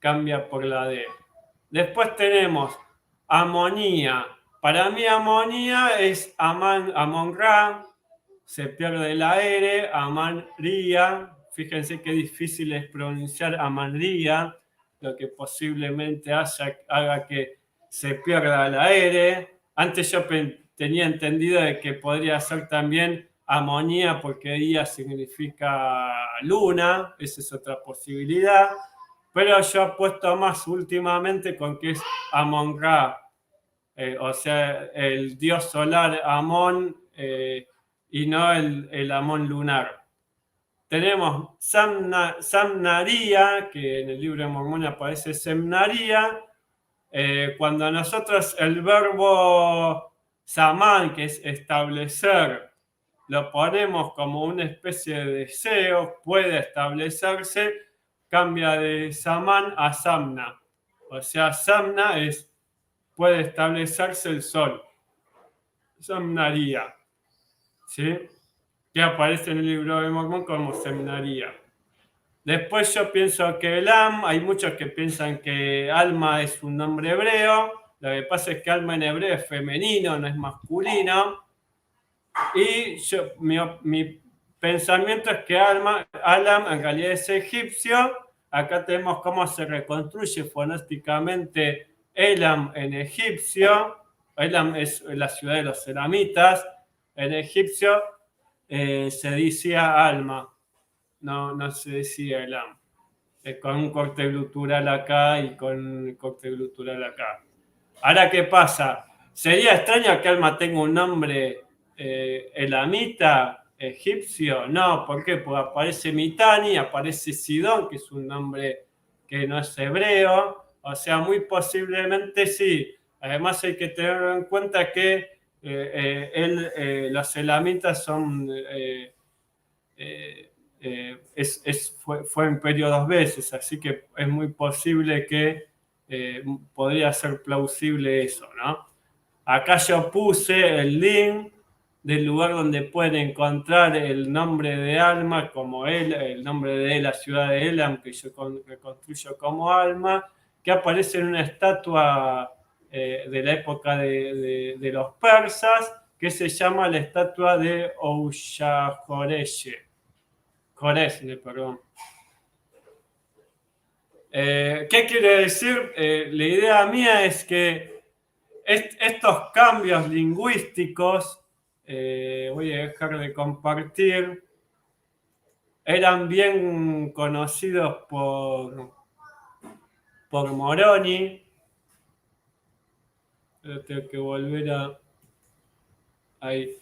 cambia por la D. Después tenemos Amonía. Para mí Amonía es Amon-Ra, se pierde la R, Aman-Ría. Fíjense qué difícil es pronunciar Aman-Ría, lo que posiblemente haga que se pierda la R. Antes yo tenía entendido de que podría ser también Amonía, porque día significa luna, esa es otra posibilidad, pero yo apuesto más últimamente con que es Amon-Ra, o sea, el dios solar Amón, y no el Amón lunar. Tenemos Samnaría, que en el libro de Mormón aparece Semnaría. Cuando nosotros el verbo Samán, que es establecer, lo ponemos como una especie de deseo, puede establecerse, cambia de Samán a Samna. O sea, Samna puede establecerse el sol. Samnaría, ¿sí? Que aparece en el libro de Mormón como Semnaría. Después yo pienso que Elam, hay muchos que piensan que Alma es un nombre hebreo. Lo que pasa es que Alma en hebreo es femenino, no es masculino. Y mi pensamiento es que Alam en realidad es egipcio. Acá tenemos cómo se reconstruye fonéticamente Elam en egipcio. Elam es la ciudad de los elamitas. En egipcio se decía Alma, no se decía Elam. Con un corte glutural acá y con un corte glutural acá. Ahora, ¿qué pasa? ¿Sería extraño que Alma tenga un nombre elamita, egipcio? No, ¿por qué? Porque aparece Mitani, aparece Sidón, que es un nombre que no es hebreo. O sea, muy posiblemente sí. Además hay que tener en cuenta que los elamitas son... fue imperio dos veces, así que es muy posible que podría ser plausible eso, ¿no? Acá yo puse el link del lugar donde pueden encontrar el nombre de Alma como el nombre de la ciudad de Elam, que yo reconstruyo como Alma, que aparece en una estatua de la época de los persas, que se llama la estatua de Joresne, perdón. ¿Qué quiere decir? La idea mía es que estos cambios lingüísticos, voy a dejar de compartir, eran bien conocidos por Moroni. Tengo que volver a... Ahí.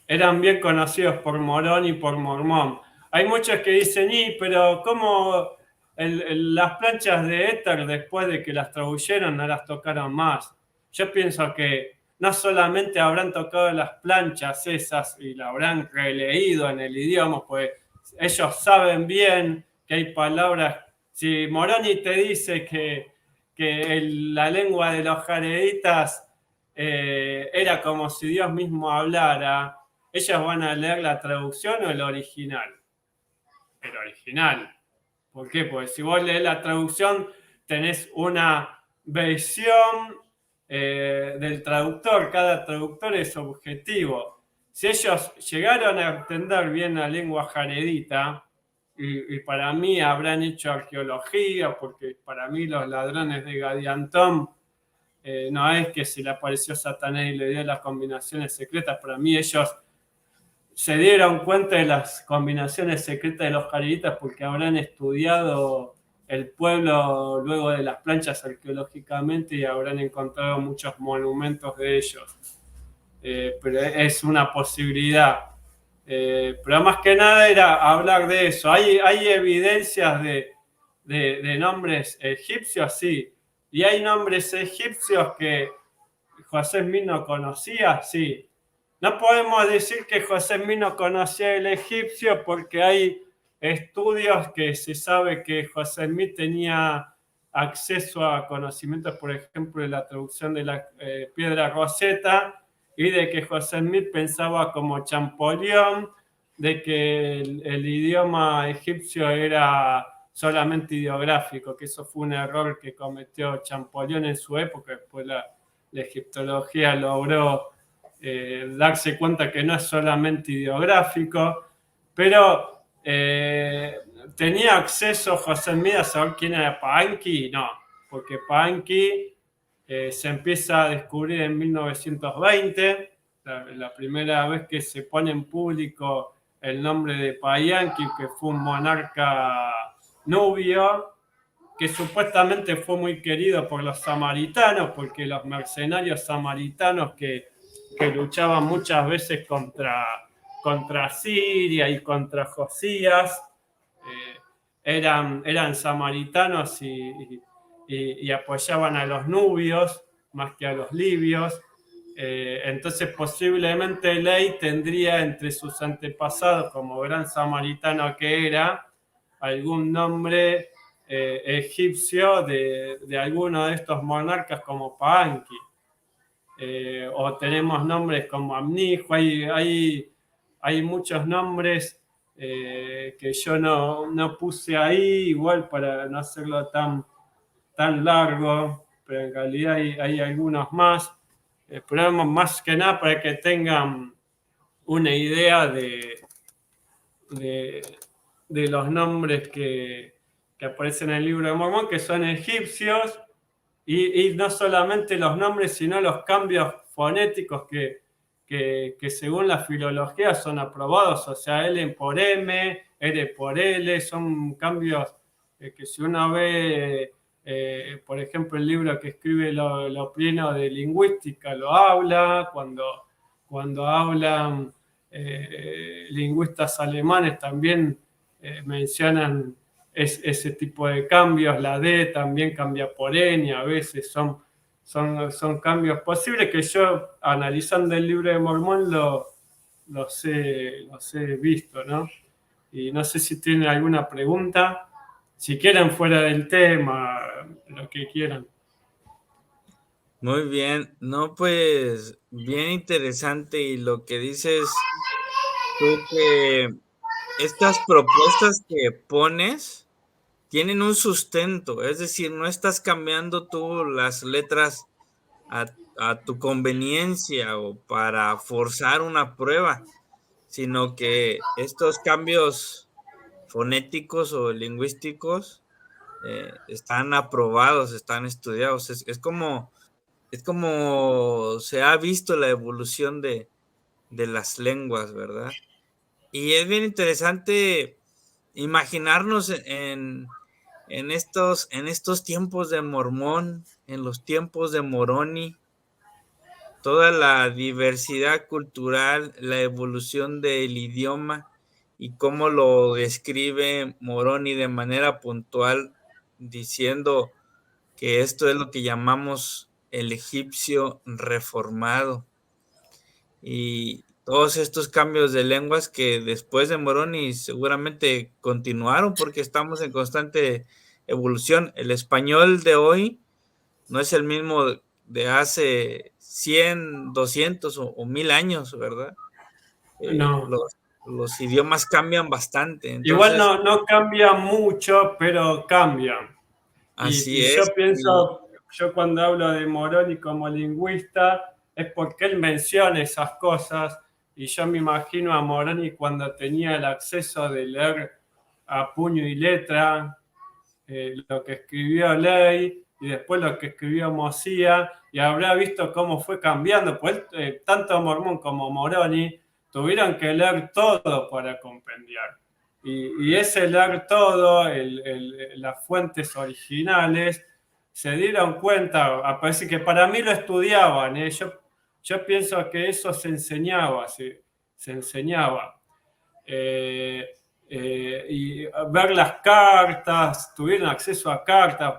Eran bien conocidos por Moroni y por Mormón. Hay muchos que dicen, pero ¿cómo las planchas de éter, después de que las tradujeron, no las tocaron más? Yo pienso que no solamente habrán tocado las planchas esas y la habrán releído en el idioma, pues ellos saben bien que hay palabras. Si Moroni te dice que la lengua de los jareditas era como si Dios mismo hablara, ellas van a leer la traducción o el original. El original. ¿Por qué? Porque si vos lees la traducción, tenés una versión del traductor. Cada traductor es objetivo. Si ellos llegaron a entender bien la lengua jaredita, y para mí habrán hecho arqueología, porque para mí los ladrones de Gadiantón no es que se le apareció Satanás y le dio las combinaciones secretas. Para mí ellos se dieron cuenta de las combinaciones secretas de los jareditas porque habrán estudiado el pueblo luego de las planchas arqueológicamente y habrán encontrado muchos monumentos de ellos. Pero es una posibilidad. Pero más que nada era hablar de eso. Hay evidencias de nombres egipcios, sí. Y hay nombres egipcios que José Smith no conocía, sí. No podemos decir que José Smith no conocía el egipcio porque hay estudios que se sabe que José Smith tenía acceso a conocimientos, por ejemplo, de la traducción de la piedra Rosetta y de que José Smith pensaba como Champollion, de que el idioma egipcio era solamente ideográfico, que eso fue un error que cometió Champollion en su época. Después la egiptología logró darse cuenta que no es solamente ideográfico, pero ¿tenía acceso José Smith a saber quién era Paenki? No, porque Paenki se empieza a descubrir en 1920, la primera vez que se pone en público el nombre de Paenki, que fue un monarca nubio, que supuestamente fue muy querido por los samaritanos, porque los mercenarios samaritanos que luchaban muchas veces contra Siria y contra Josías, eran samaritanos y apoyaban a los nubios más que a los libios. Entonces posiblemente Ley tendría entre sus antepasados, como gran samaritano que era, algún nombre egipcio de alguno de estos monarcas como Paenki. O tenemos nombres como Amnijo, hay muchos nombres que yo no puse ahí, igual para no hacerlo tan largo, pero en realidad hay algunos más. Pero más que nada para que tengan una idea de los nombres que aparecen en el libro de Mormón, que son egipcios. Y no solamente los nombres, sino los cambios fonéticos que según la filología son aprobados, o sea, L por M, R por L, son cambios que si uno ve, por ejemplo, el libro que escribe lo Pleno de Lingüística lo habla, cuando hablan lingüistas alemanes también mencionan ese tipo de cambios. La D también cambia por N, a veces son cambios posibles que yo, analizando el libro de Mormón, los he visto, ¿no? Y no sé si tienen alguna pregunta, si quieren fuera del tema, lo que quieran. Muy bien. No, pues bien interesante y lo que dices tú que estas propuestas que pones tienen un sustento, es decir, no estás cambiando tú las letras a tu conveniencia o para forzar una prueba, sino que estos cambios fonéticos o lingüísticos están aprobados, están estudiados. Es como se ha visto la evolución de las lenguas, ¿verdad? Y es bien interesante imaginarnos en estos tiempos de Mormón, en los tiempos de Moroni, toda la diversidad cultural, la evolución del idioma y cómo lo describe Moroni de manera puntual, diciendo que esto es lo que llamamos el egipcio reformado. Y todos estos cambios de lenguas que después de Moroni seguramente continuaron porque estamos en constante evolución. El español de hoy no es el mismo de hace 100, 200 o 1000 años, ¿verdad? Eh, No. los, los idiomas cambian bastante, Igual entonces no cambia mucho, pero cambian. Y así es. yo pienso, yo cuando hablo de Moroni como lingüista, es porque él menciona esas cosas y yo me imagino a Moroni cuando tenía el acceso de leer a puño y letra lo que escribió Ley y después lo que escribió Mosía y habrá visto cómo fue cambiando, pues tanto Mormón como Moroni tuvieron que leer todo para compendiar. Y ese leer todo, las fuentes originales, se dieron cuenta, parece que para mí lo estudiaban, yo pienso que eso se enseñaba, se enseñaba. Eh, y ver las cartas, tuvieron acceso a cartas.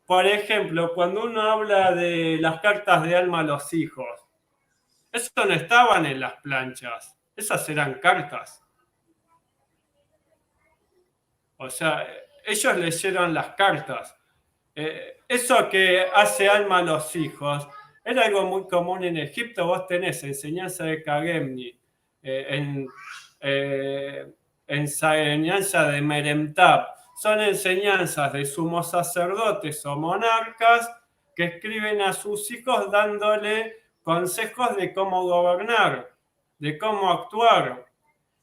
Por ejemplo, cuando uno habla de las cartas de Alma a los hijos, eso no estaban en las planchas, esas eran cartas. O sea, ellos leyeron las cartas. Eso que hace Alma a los hijos era algo muy común en Egipto. Vos tenés enseñanza de Kagemni, en, eh, enseñanza de Meremtab. Son enseñanzas de sumos sacerdotes o monarcas que escriben a sus hijos dándole consejos de cómo gobernar, de cómo actuar.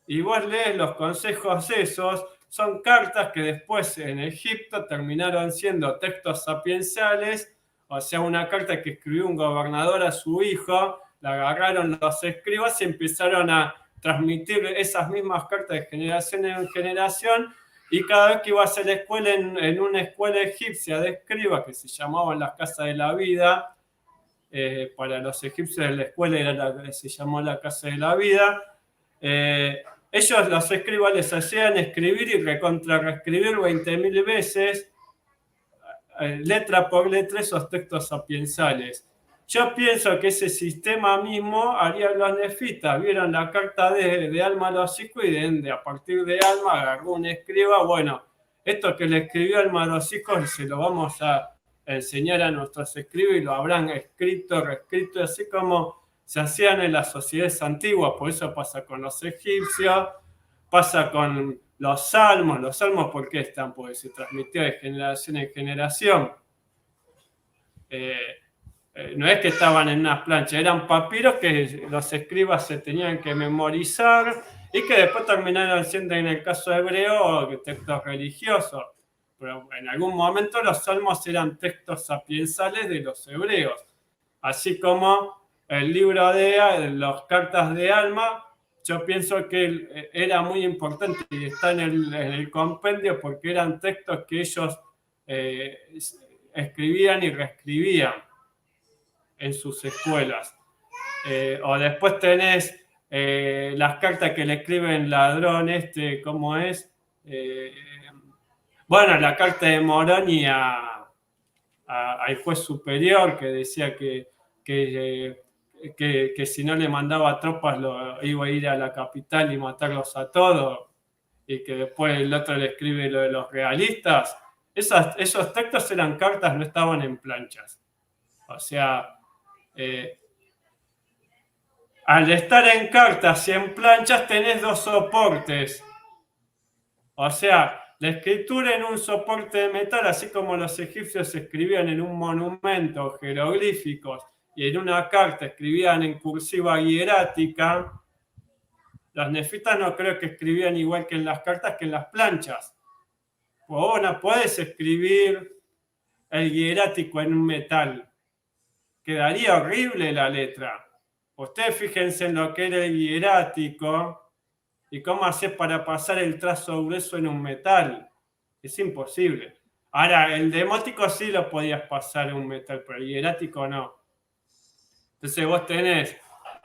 Y vos lees los consejos esos, son cartas que después en Egipto terminaron siendo textos sapienciales, o sea, una carta que escribió un gobernador a su hijo, la agarraron los escribas y empezaron a transmitir esas mismas cartas de generación en generación, y cada vez que ibas a la escuela, en una escuela egipcia de escribas que se llamaban las Casas de la Vida, para los egipcios la escuela se llamó la Casa de la Vida, ellos, los escribas, les hacían escribir y reescribir 20.000 veces, letra por letra, esos textos sapiensales. Yo pienso que ese sistema mismo haría los nefitas. Vieron la carta de Alma a los hijos y a partir de Alma agarró un escriba. Bueno, esto que le escribió Alma a los hijos se lo vamos a enseñar a nuestros escribas y lo habrán escrito, reescrito, así como se hacían en las sociedades antiguas. Por eso pasa con los egipcios, pasa con los salmos, ¿por qué están? Porque se transmitió de generación en generación. No es que estaban en unas planchas, eran papiros que los escribas se tenían que memorizar y que después terminaron siendo, en el caso hebreo, textos religiosos. Pero en algún momento los salmos eran textos sapiensales de los hebreos. Así como el libro de las cartas de Alma, yo pienso que era muy importante y está en el compendio porque eran textos que ellos escribían y reescribían en sus escuelas. O después tenés las cartas que le escriben ladrón, ¿cómo es? Bueno, la carta de Moroni al juez superior que decía que si no le mandaba tropas iba a ir a la capital y matarlos a todos, y que después el otro le escribe lo de los realistas. Esos textos eran cartas, no estaban en planchas. O sea, al estar en cartas y en planchas tenés dos soportes. O sea, la escritura en un soporte de metal, así como los egipcios escribían en un monumento jeroglíficos y en una carta escribían en cursiva hierática, los nefitas no creo que escribían igual que en las cartas que en las planchas. Vos no podés escribir el hierático en un metal. Quedaría horrible la letra. Ustedes fíjense en lo que era el hierático y cómo haces para pasar el trazo grueso en un metal. Es imposible. Ahora, el demótico sí lo podías pasar en un metal, pero el hierático no. Entonces vos tenés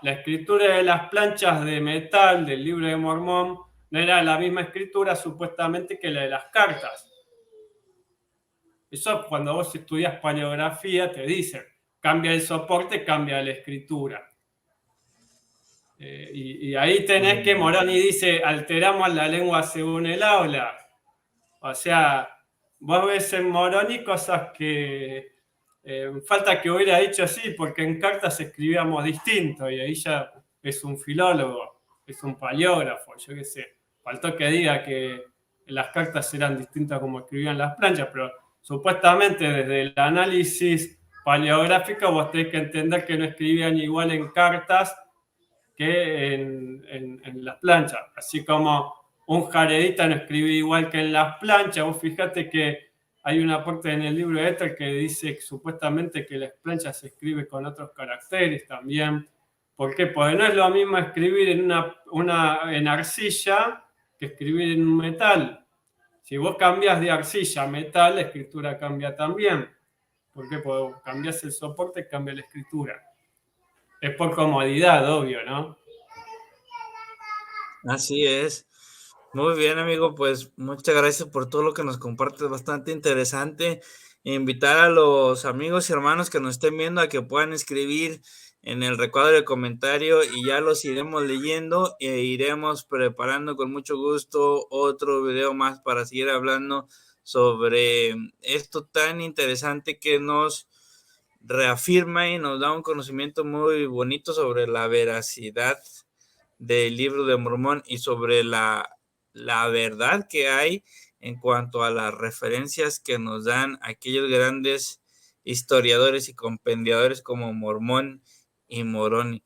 la escritura de las planchas de metal del Libro de Mormón, no era la misma escritura supuestamente que la de las cartas. Eso cuando vos estudias paleografía te dicen, cambia el soporte, cambia la escritura. Y ahí tenés que Moroni dice, alteramos la lengua según el aula. O sea, vos ves en Moroni cosas que falta que hubiera dicho así, porque en cartas escribíamos distinto y ahí ya es un filólogo, es un paleógrafo, yo qué sé. Faltó que diga que las cartas eran distintas como escribían las planchas, pero supuestamente desde el análisis paleográfico vos tenés que entender que no escribían igual en cartas que en las planchas. Así como un jaredita no escribía igual que en las planchas. Vos fíjate que hay una parte en el libro de Éter que dice supuestamente que las planchas se escribe con otros caracteres también. ¿Por qué? Porque no es lo mismo escribir en arcilla que escribir en un metal. Si vos cambias de arcilla a metal, la escritura cambia también. ¿Por qué? Porque cambias el soporte, cambia la escritura. Es por comodidad, obvio, ¿no? Así es. Muy bien, amigo, pues muchas gracias por todo lo que nos compartes, bastante interesante. Invitar a los amigos y hermanos que nos estén viendo a que puedan escribir en el recuadro de comentario y ya los iremos leyendo e iremos preparando con mucho gusto otro video más para seguir hablando sobre esto tan interesante que nos reafirma y nos da un conocimiento muy bonito sobre la veracidad del Libro de Mormón y sobre la verdad que hay en cuanto a las referencias que nos dan aquellos grandes historiadores y compendiadores como Mormón y Moroni.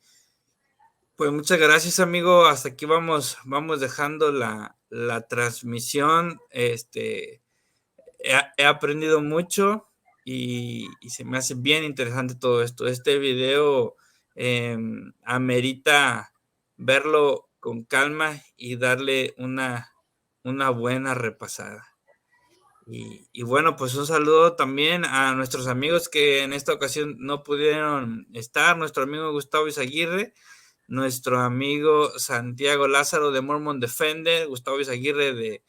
Pues muchas gracias, amigo. Hasta aquí vamos dejando la transmisión. He aprendido mucho y se me hace bien interesante todo esto. Este video amerita verlo con calma y darle una buena repasada. Y bueno, pues un saludo también a nuestros amigos que en esta ocasión no pudieron estar, nuestro amigo Gustavo Izaguirre, nuestro amigo Santiago Lázaro de Mormon Defender, Gustavo Izaguirre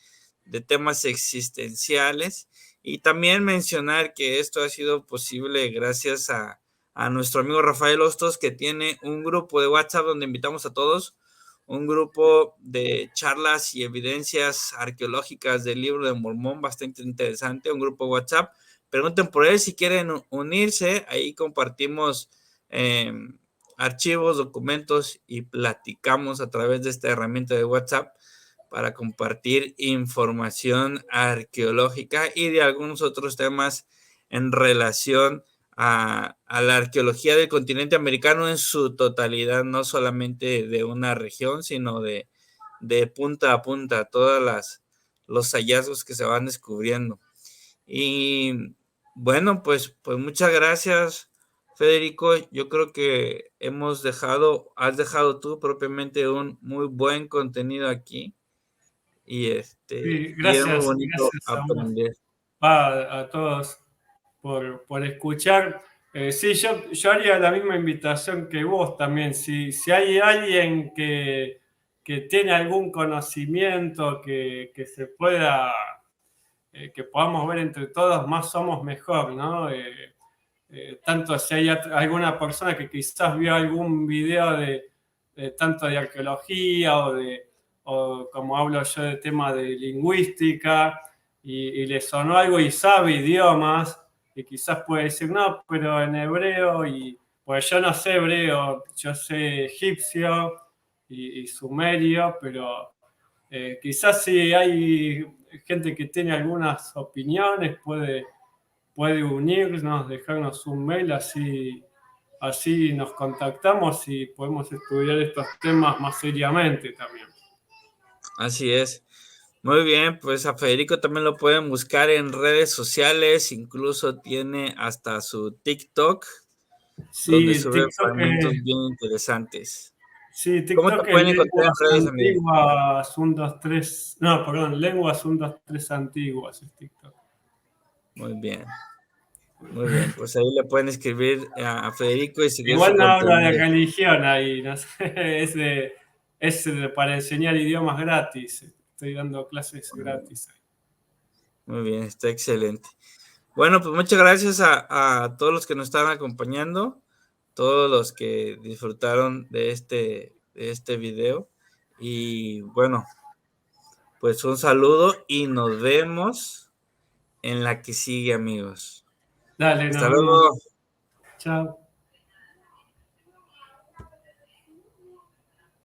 de temas existenciales, y también mencionar que esto ha sido posible gracias a nuestro amigo Rafael Hostos, que tiene un grupo de WhatsApp donde invitamos a todos, un grupo de charlas y evidencias arqueológicas del Libro de Mormón, bastante interesante, un grupo de WhatsApp. Pregunten por él si quieren unirse, ahí compartimos archivos, documentos y platicamos a través de esta herramienta de WhatsApp para compartir información arqueológica y de algunos otros temas en relación a la arqueología del continente americano en su totalidad, no solamente de una región, sino de punta a punta, todos los hallazgos que se van descubriendo. Y bueno, pues muchas gracias, Federico. Yo creo que has dejado tú propiamente un muy buen contenido aquí. Y Sí, es muy gracias, bonito gracias a vos, aprender. a todos por escuchar. Sí, yo haría la misma invitación que vos también. Si hay alguien que tiene algún conocimiento que se pueda, que podamos ver entre todos, más somos mejor, ¿no? Tanto si hay alguna persona que quizás vio algún video tanto de arqueología o como hablo yo de tema de lingüística y le sonó algo y sabe idiomas, y quizás puede decir, no, pero en hebreo, y pues yo no sé hebreo, yo sé egipcio y sumerio, pero quizás si hay gente que tiene algunas opiniones, puede unirnos, dejarnos un mail, así nos contactamos y podemos estudiar estos temas más seriamente también. Así es. Muy bien, pues a Federico también lo pueden buscar en redes sociales, incluso tiene hasta su TikTok, donde Sí, sube fragmentos bien interesantes. sí, ¿Cómo te TikTok es pueden encontrar en lenguas redes, amigo? antiguas, 1, 2, 3, no, perdón, lenguas 1, 2, 3 antiguas es TikTok. Muy bien, muy bien. Pues ahí le pueden escribir a Federico y seguir su Igual no habla de contenido. religión ahí, no sé, para enseñar idiomas gratis. Estoy dando clases gratis. Muy bien, está excelente. Bueno, pues muchas gracias a todos los que nos están acompañando, todos los que disfrutaron de este video. Y bueno, pues un saludo y nos vemos en la que sigue, amigos. Dale, Hasta nos vemos. luego. Chao.